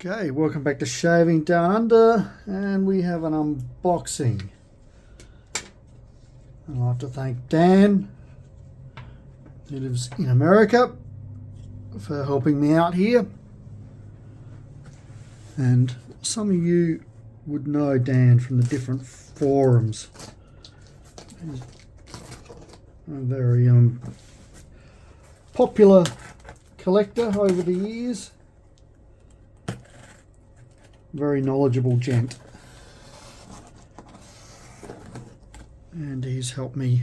Okay, welcome back to Shaving Down Under, and we have an unboxing. I'd like to thank Dan, who lives in America, for helping me out here. And some of you would know Dan from the different forums. He's a very popular collector over the years. Very knowledgeable gent, and he's helped me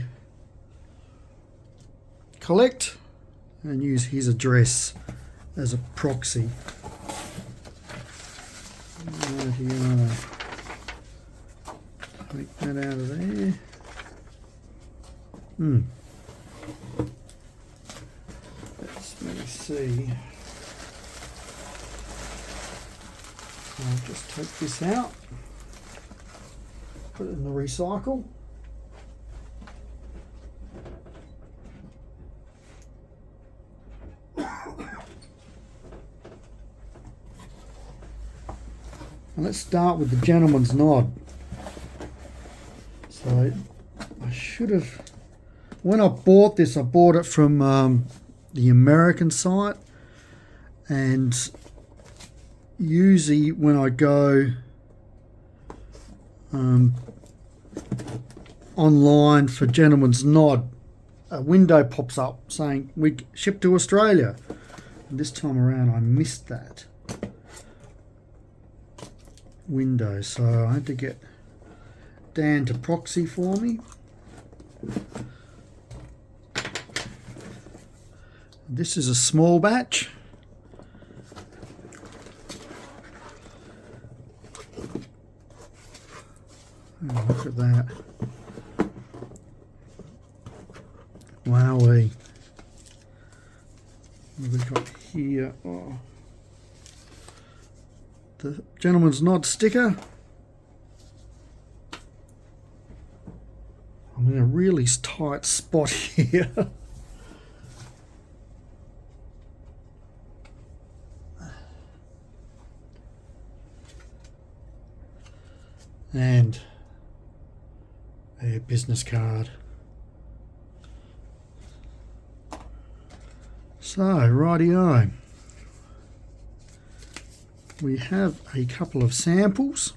collect and use his address as a proxy. Right here, take that out of there. Let me see. I'll just take this out, put it in the recycle. And let's start with the gentleman's nod. So I should have, when I bought this, I bought it from the American site, and usually when I go online for Gentleman's Nod, a window pops up saying we ship to Australia. And this time around I missed that window, so I had to get Dan to proxy for me. This is a small batch. Oh, look at that. Wowee. What have we got here? Oh. The Gentleman's Nod sticker. I'm in a really tight spot here. And a business card. So, rightio. We have a couple of samples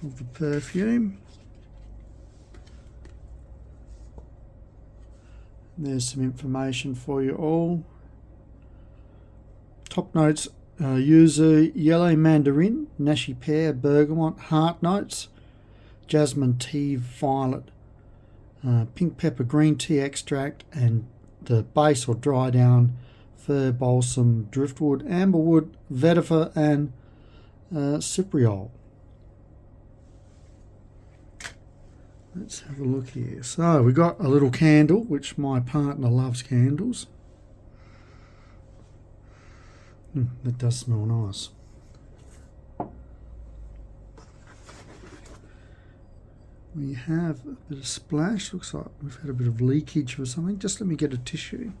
of the perfume. There's some information for you all. Top notes: yuzu, yellow mandarin, nashi pear, bergamot, heart notes, jasmine tea, violet, pink pepper, green tea extract, and the base or dry down, fir balsam, driftwood, amberwood, vetiver, and cypriol. Let's have a look here. So we got a little candle, which my partner loves candles. That does smell nice. We have a bit of splash. Looks like we've had a bit of leakage or something. Just let me get a tissue.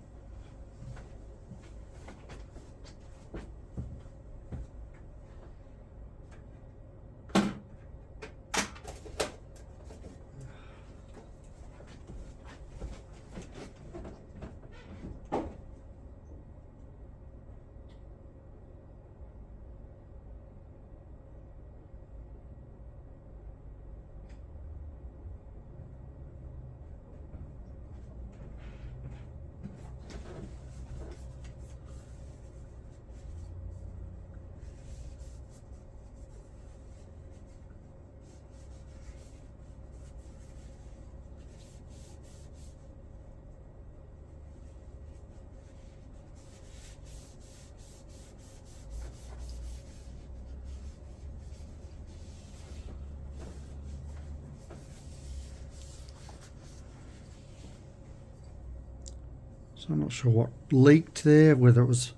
So I'm not sure what leaked there, whether it was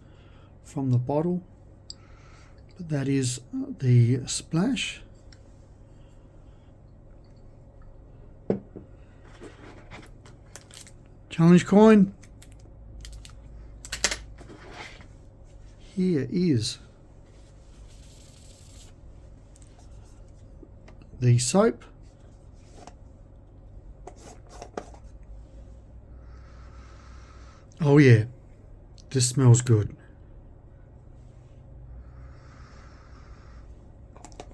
from the bottle, but that is the splash. Challenge coin. here is the soap. Oh yeah, this smells good.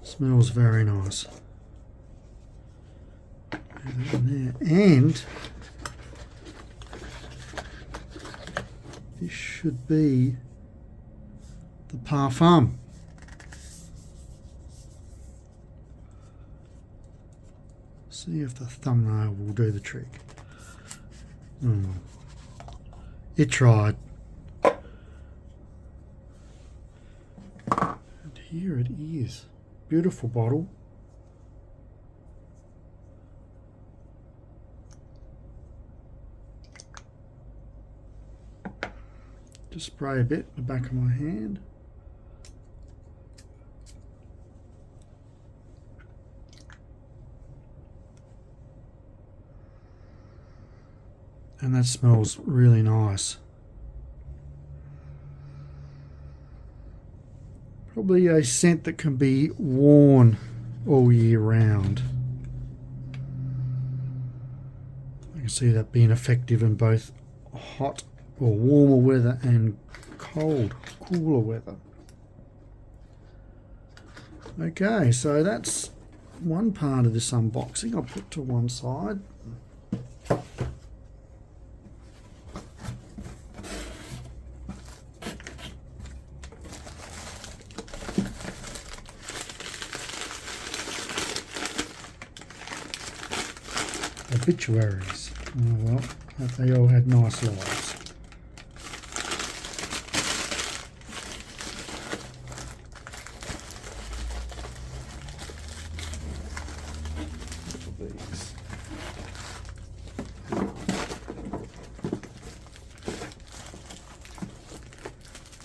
Smells very nice. Put that in there. And this should be the parfum. See if the thumbnail will do the trick. It tried. And here it is. Beautiful bottle. Just spray a bit in the back of my hand. And that smells really nice. Probably a scent that can be worn all year round. I can see that being effective in both hot or warmer weather and cold, cooler weather. Okay, so that's one part of this unboxing I'll put to one side. Obituaries. Oh well, hope they all had nice lives.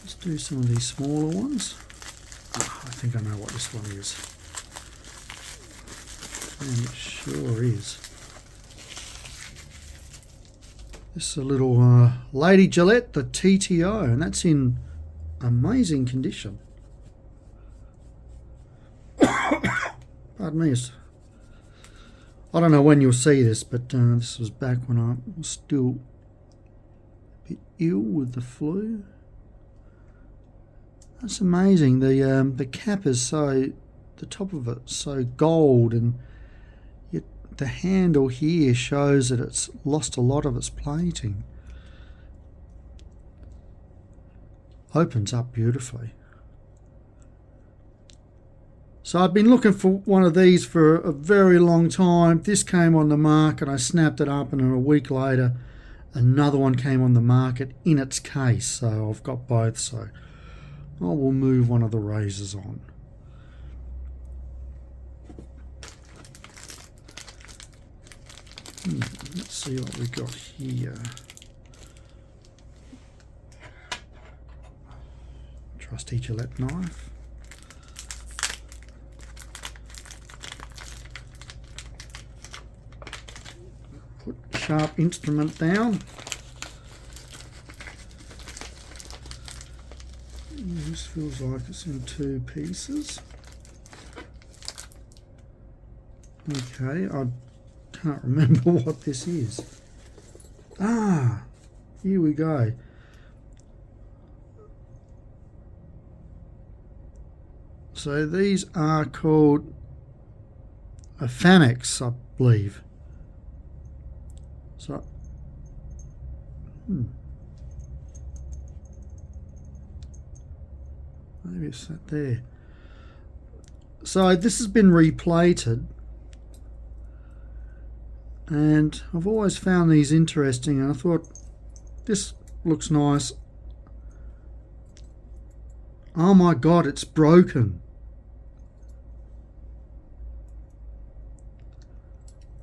Let's do some of these smaller ones. Oh, I think I know what this one is. And it sure is. This is a little Lady Gillette, the TTO, and that's in amazing condition. Pardon me. I don't know when you'll see this, but this was back when I was still a bit ill with the flu. That's amazing. The cap is so, the top of it so gold, and yet the handle here shows that it's lost a lot of its plating. Opens up beautifully. So I've been looking for one of these for a very long time. This came on the market, I snapped it up, and then a week later another one came on the market in its case. So I've got both, so I will move one of the razors on. Let's see what we got here. Trusty Gillette knife. Put sharp instrument down. This feels like it's in two pieces. Okay, I can't remember what this is. Ah, here we go. So these are called a Famex, I believe. So, maybe it's that there. So this has been replated, and I've always found these interesting, and I thought this looks nice. Oh my God, it's broken.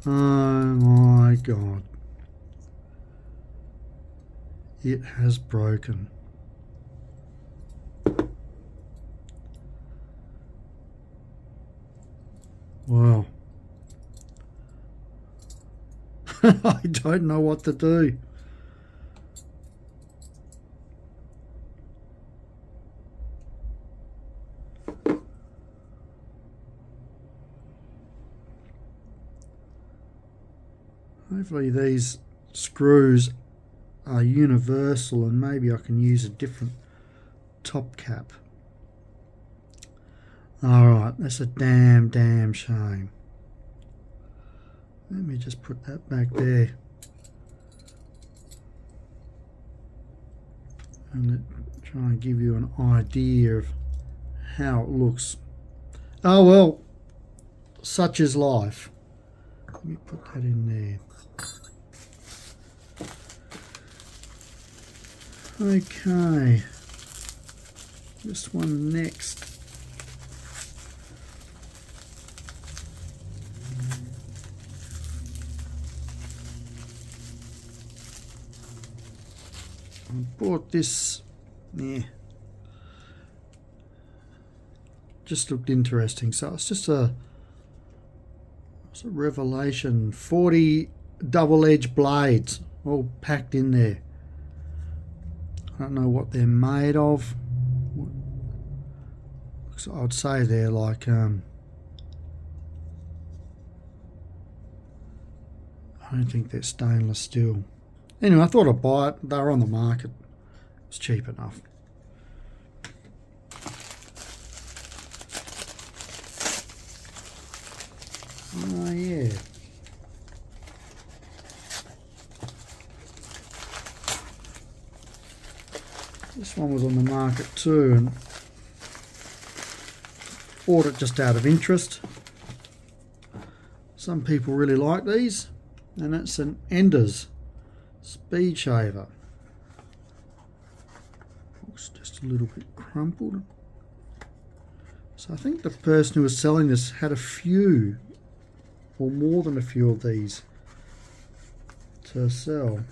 Oh my God. It has broken. Wow. I don't know what to do. Hopefully these screws are universal and maybe I can use a different top cap. Alright, that's a damn shame. Let me just put that back there. And try and give you an idea of how it looks. Oh well, such is life. Let me put that in there. Okay, this one next. I bought this, yeah, just looked interesting. So it's just a Revelation 40 double-edged blades all packed in there. I don't know what they're made of. So I'd say they're like I don't think they're stainless steel. Anyway, I thought I'd buy it. They were on the market. It's cheap enough. Oh yeah. This one was on the market too, and bought it just out of interest. Some people really like these, and it's an Enders Speed Shaver. Looks just a little bit crumpled. So I think the person who was selling this had a few, or more than a few of these to sell.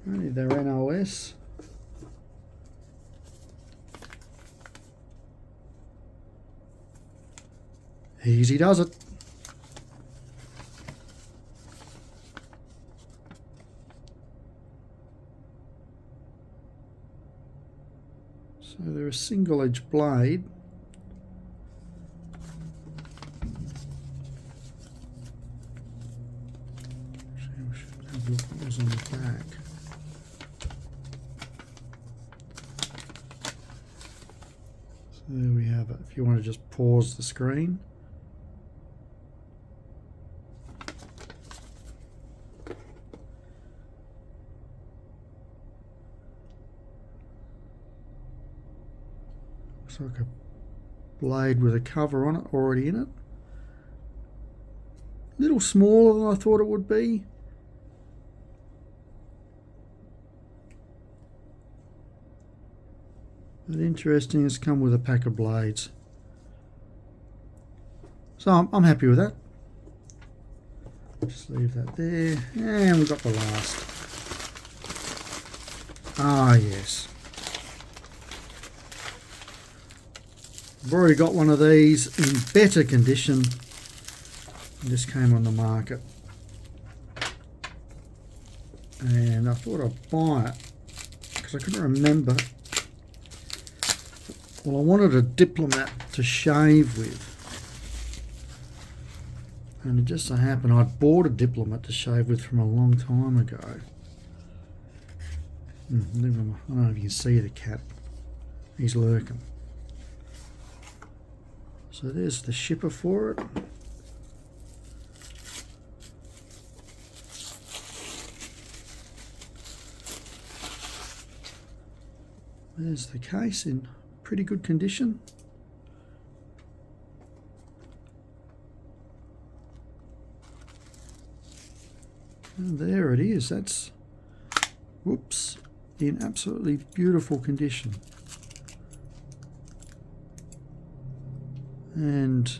Only they're NOS. Easy does it. So they're a single edge blade. Actually, I should have a look what was on the back. So there we have it. If you want to just pause the screen. Looks like a blade with a cover on it already in it. A little smaller than I thought it would be. But interesting, it's come with a pack of blades. So I'm happy with that. Just leave that there. And we've got the last. Ah, yes. I've already got one of these in better condition. This came on the market. And I thought I'd buy it because I couldn't remember. Well, I wanted a Diplomat to shave with. And it just so happened I'd bought a Diplomat to shave with from a long time ago. I don't know if you can see the cat. He's lurking. So there's the shipper for it. There's the case in pretty good condition. And there it is. That's, whoops, in absolutely beautiful condition. And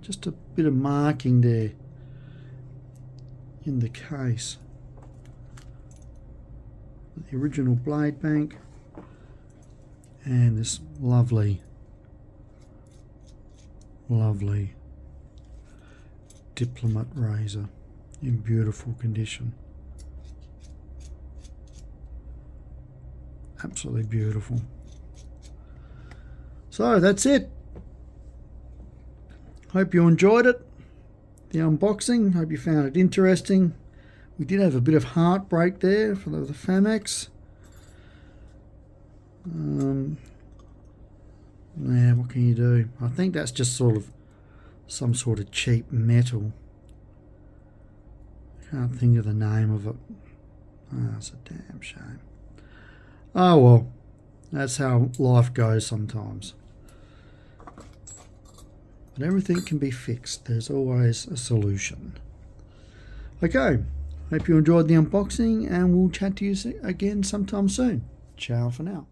just a bit of marking there in the case. The original blade bank and this lovely Diplomat razor in beautiful condition. Absolutely beautiful. So that's it. Hope you enjoyed it, the unboxing. Hope you found it interesting. We did have a bit of heartbreak there for the Famex. Yeah, what can you do? I think that's just sort of some sort of cheap metal. Can't think of the name of it. Oh, it's a damn shame. Oh well, that's how life goes sometimes. But everything can be fixed. There's always a solution. Okay, hope you enjoyed the unboxing, and we'll chat to you again sometime soon. Ciao for now.